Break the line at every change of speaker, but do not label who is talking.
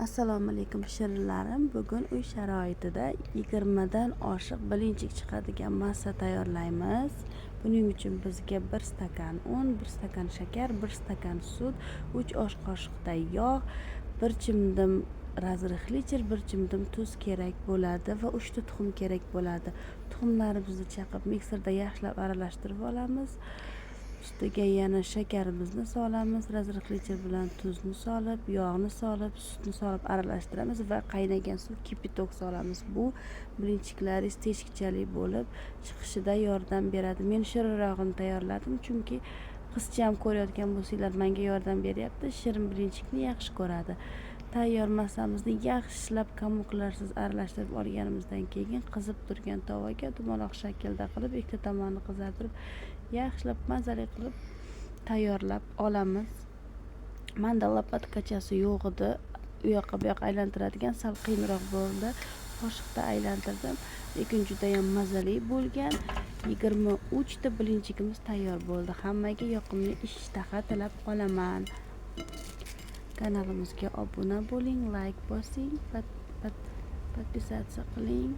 Assalomu alaykum shirinlarim. Bugun uy sharoitida 20 dan oshiq bilinchik chiqadigan massa tayyorlaymiz. Buning uchun bizga 1 stakan un, 1 stakan shakar, 1 stakan sut, 3 osh qoshiqday yog', 1 chimdim razrixlicher, 1 chimdim tuz kerak bo'ladi va 3 ta tuxum kerak bo'ladi. Tuxumlarimizni chaqib mikserda yaxshilab aralashtirib olamiz. Ustiga yana shakarimizni solamiz, razrixlicher bilan tuzni solib, yog'ni solib, sutni solib aralashtiramiz va qaynagan suv kipitok solamiz. Bu bilinchiklaringiz teshikchali bo'lib chiqishida yordam beradi. Men shirinrog'ini tayyorladim, chunki qizcham ko'rayotgan bo'lsanglar menga yordam beryapti. Shirin bilinchikni yaxshi ko'radi. Tayyor massamizni yaxshilab kamuklarsiz aralashtirib olganimizdan keyin qizib turgan tovaga dumaloq shaklda qilib ikkita tomonini qizartirib yaxshilab mazali qilib tayyorlab olamiz. Manda lopatkachasi yo'q edi, u yoqqa bu yoqqa aylantiradigan sal qiyinroq bo'ldi. Qoshiqda aylantirdim, lekin juda ham mazali bo'lgan. 23 ta bilinchikimiz tayyor bo'ldi. Hammaga yoqimli ishtaha tilab qolaman. Kanalimizga obuna bo'ling, like bosing, podpisatsiya qiling.